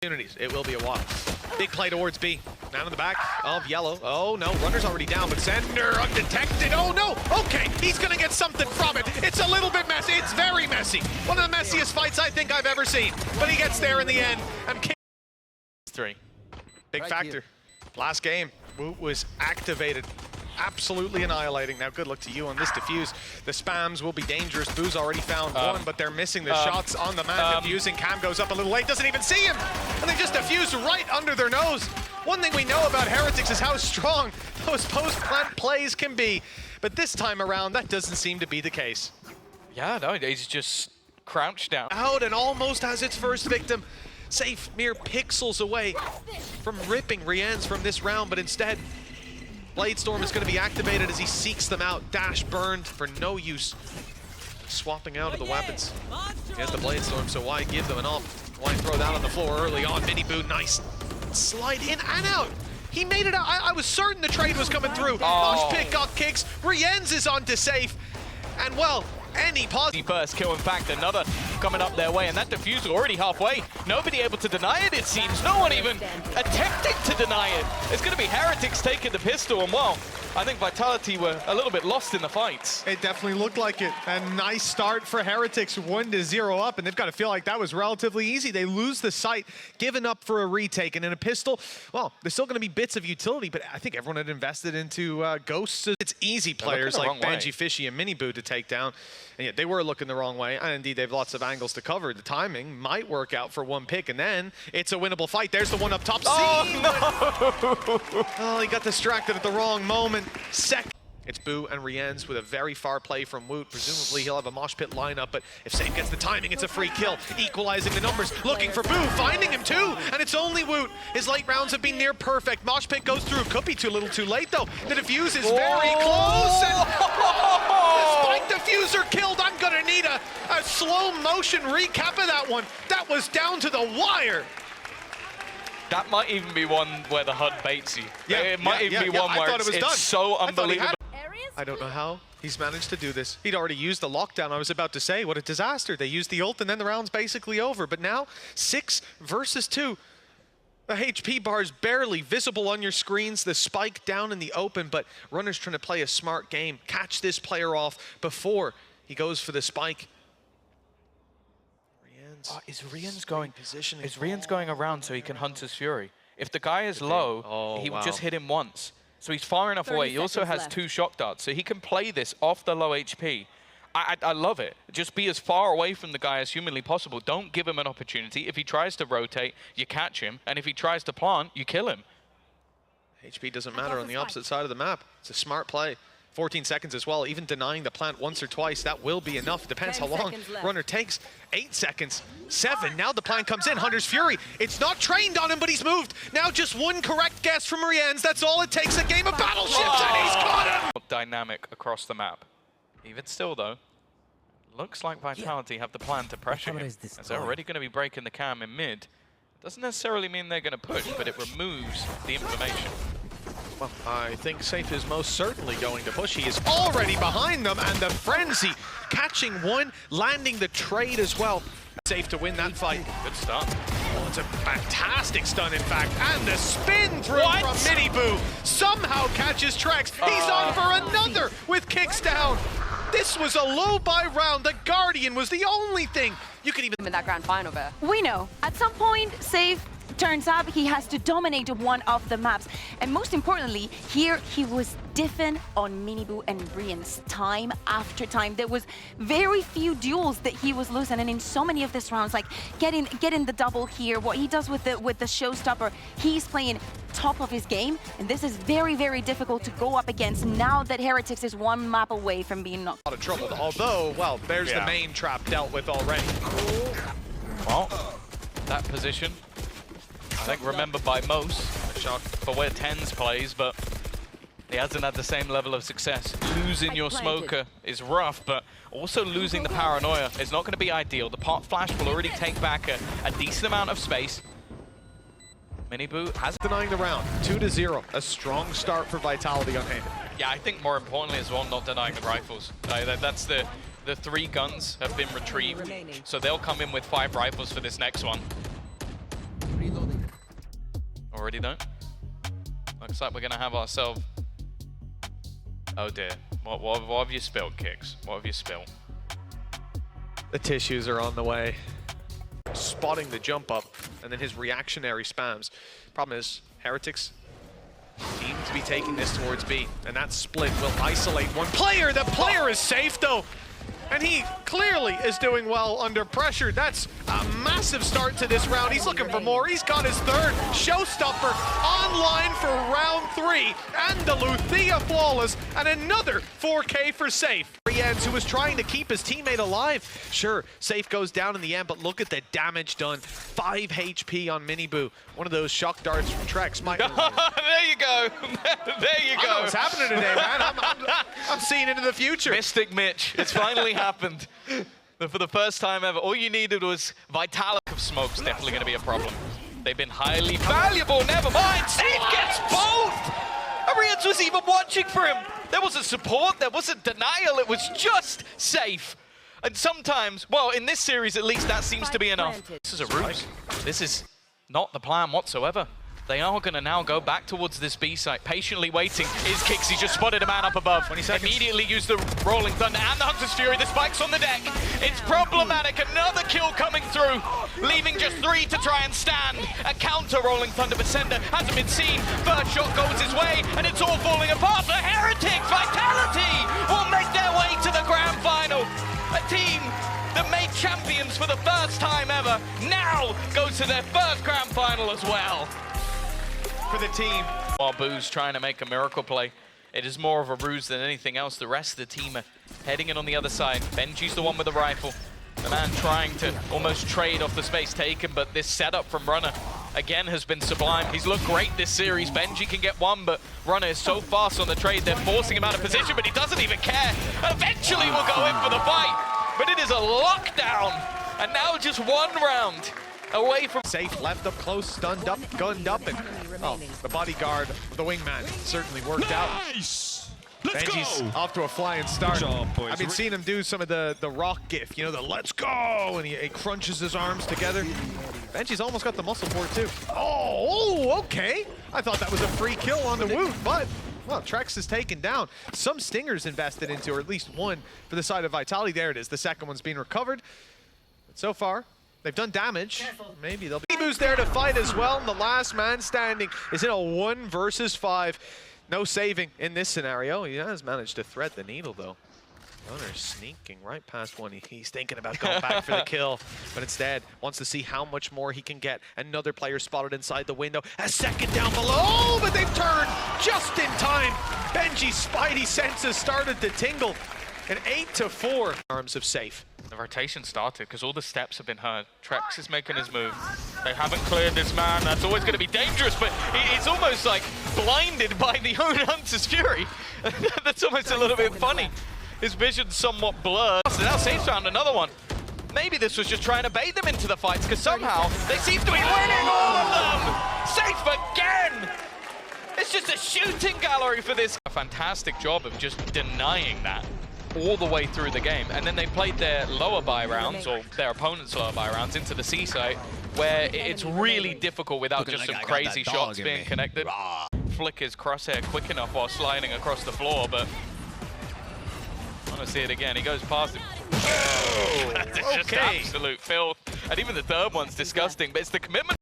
opportunities. It will be a while. Big play towards B. Down in the back of yellow. Oh no, runner's already down, but Sender undetected. Oh no, okay, he's gonna get something from it. It's a little bit messy, it's very messy. One of the messiest fights I think I've ever seen. But he gets there in the end. And 3. Big factor. Last game, Woot was activated. Absolutely annihilating. Now, good luck to you on this defuse. The spams will be dangerous. Boo's already found one, but they're missing the shots on the man defusing. Cam goes up a little late, doesn't even see him, and they just defuse right under their nose. One thing we know about Heretics is how strong those post-plant plays can be, but this time around, that doesn't seem to be the case. Yeah, no, he's just crouched down. Out and almost has its first victim. Safe mere pixels away from ripping Rienz from this round, but instead, Bladestorm is going to be activated as he seeks them out. Dash burned for no use. Swapping out of the weapons. He has the Bladestorm, so why give them an up? Why throw that on the floor early on? Miniboo, nice. Slide in and out. He made it out. I was certain the trade was coming through. Mosh Pit got kicks. Rienz is on to safe. And well, any positive. First kill, in fact, another coming up their way, and that diffuser already halfway. Nobody able to deny it, it seems. No one even attempting to deny it. It's going to be Heretics taking the pistol, and well, I think Vitality were a little bit lost in the fights. It definitely looked like it. A nice start for Heretics, 1-0 up, and they've got to feel like that was relatively easy. They lose the site, given up for a retake, and in a pistol, well, there's still going to be bits of utility, but I think everyone had invested into Ghosts. It's easy players like Banji, Fishy, and Miniboo to take down. And yet they were looking the wrong way, and indeed they've lots of angles to cover. The timing might work out for one pick, and then it's a winnable fight. There's the one up top. Oh, no! Oh, he got distracted at the wrong moment. Second. It's Boo and Rienz with a very far play from Woot. Presumably he'll have a mosh pit lineup, but if Safe gets the timing, it's a free kill. Equalizing the numbers, looking for Boo, finding him too, and it's only Woot. His late rounds have been near perfect. Mosh pit goes through. Could be too little too late though. The defuse is very close, and the spike diffuser killed. I'm gonna need a slow motion recap of that one. That was down to the wire. That might even be one where the HUD baits you. Yeah, it might even be one where it's so unbelievable. I don't know how he's managed to do this. He'd already used the lockdown. I was about to say, what a disaster. They used the ult and then the round's basically over. But now, 6 versus 2. The HP bar is barely visible on your screens. The spike down in the open, but Runner's trying to play a smart game. Catch this player off before he goes for the spike. Is Rienz going around so he can hunt his Fury? If the guy is low, he will just hit him once. So he's far enough away. He also has 2 shock darts, so he can play this off the low HP. I love it. Just be as far away from the guy as humanly possible. Don't give him an opportunity. If he tries to rotate, you catch him. And if he tries to plant, you kill him. HP doesn't matter on the opposite side of the map. It's a smart play. 14 seconds as well. Even denying the plant once or twice, that will be enough. It depends how long Runner takes. 8 seconds, 7. Now the plant comes in. Hunter's Fury. It's not trained on him, but he's moved. Now just one correct guess from Rienz. That's all it takes. A game of battleships, and he's caught him. Dynamic across the map. Even still, though, looks like Vitality have the plan to pressure him. As they're already going to be breaking the cam in mid. Doesn't necessarily mean they're going to push, but it removes the information. Well, I think Safe is most certainly going to push. He is already behind them, and the frenzy catching one, landing the trade as well. Safe to win that fight. Good stun. Oh, it's a fantastic stun, in fact. And the spin through from Miniboo somehow catches Trex. He's on for another with kicks down. This was a low buy round. The Guardian was the only thing you could even... in that grand final there. We know. At some point, Safe turns up, he has to dominate one of the maps. And most importantly, here he was different on Miniboo and Rienz time after time. There was very few duels that he was losing, and in so many of these rounds, like getting the double here, what he does with the showstopper, he's playing top of his game, and this is very, very difficult to go up against now that Heretics is one map away from being knocked. A lot of trouble, although, well, there's the main trap dealt with already. Well, that position, I think remembered by most for where TenZ plays, but he hasn't had the same level of success. Losing your smoker is rough, but also losing the paranoia is not going to be ideal. The pot flash will already take back a decent amount of space. Miniboo has denying the round, 2-0. A strong start for Vitality on hand. Yeah, I think more importantly as well, not denying the rifles. That's the 3 guns have been retrieved, so they'll come in with 5 rifles for this next one. Already don't. Looks like we're gonna have ourselves. Oh dear. What have you spilled, Kicks? What have you spilled? The tissues are on the way. Spotting the jump up, and then his reactionary spams. Problem is, Heretics seem to be taking this towards B, and that split will isolate one player. The player is safe though, and he clearly is doing well under pressure. That's a massive start to this round. He's looking for more. He's got his third showstopper online for round 3, and the Luthia flawless, and another 4K for Safe. Who was trying to keep his teammate alive. Sure, Safe goes down in the end, but look at the damage done. 5 HP on Miniboo. One of those shock darts from Trex might. There you go. There you go. I know what's happening today, man. I'm seeing into the future. Mystic Mitch. It's finally happened. For the first time ever. All you needed was Vitalik of Smoke's definitely going to be a problem. They've been highly valuable. Never mind. Safe gets both. Arians was even watching for him. There wasn't support, there wasn't denial, it was just Safe. And sometimes, well, in this series at least, that seems to be enough. This is a ruse. This is not the plan whatsoever. They are going to now go back towards this B site, patiently waiting. Is Kixie just spotted a man up above. Immediately used the Rolling Thunder and the Hunter's Fury. The spike's on the deck. It's problematic. Another kill coming through, leaving just 3 to try and stand. A counter Rolling Thunder, but Sender hasn't been seen. First shot goes his way, and it's all falling apart. The Heretics Vitality will make their way to the grand final. A team that made champions for the first time ever now goes to their first grand final as well. For the team. While Boo's trying to make a miracle play, it is more of a ruse than anything else. The rest of the team are heading in on the other side. Benji's the one with the rifle. The man trying to almost trade off the space taken, but this setup from Runner again has been sublime. He's looked great this series. Benji can get one, but Runner is so fast on the trade, they're forcing him out of position, but he doesn't even care. Eventually will go in for the fight, but it is a lockdown, and now just one round away from Safe, left up close, stunned up, gunned up, and the bodyguard, the wingman, certainly worked out. Benji's off to a flying start. I've been seeing him do some of the rock gif, you know, the let's go, and he crunches his arms together. Benji's almost got the muscle for it too. Oh, okay. I thought that was a free kill on the Woot, but well, Trex is taken down. Some stingers invested into, or at least one for the side of Vitality. There it is. The second one's being recovered. But so far, they've done damage. Maybe they'll be. Ebu's there to fight as well. And the last man standing is in a 1 versus 5. No saving in this scenario. He has managed to thread the needle, though. Runner sneaking right past one. He's thinking about going back for the kill, but instead wants to see how much more he can get. Another player spotted inside the window. A second down below, but they've turned just in time. Benji's spidey senses started to tingle. An 8-4. Arms of Safe. the rotation started because all the steps have been heard. Trex is making his move. They haven't cleared this man. That's always going to be dangerous, but it's almost like blinded by the own Hunter's Fury. That's almost a little bit funny. His vision's somewhat blurred. So now Safe's found another one. Maybe this was just trying to bait them into the fights because somehow they seem to be winning all of them. Safe again. It's just a shooting gallery for this. A fantastic job of just denying that all the way through the game. And then they played their lower buy rounds, or their opponent's lower buy rounds, into the C site, where it's really difficult without just some crazy shots being connected. Flick his crosshair quick enough while sliding across the floor, but I want to see it again. He goes past him. Oh, that's just absolute filth. And even the third one's disgusting, but it's the commitment.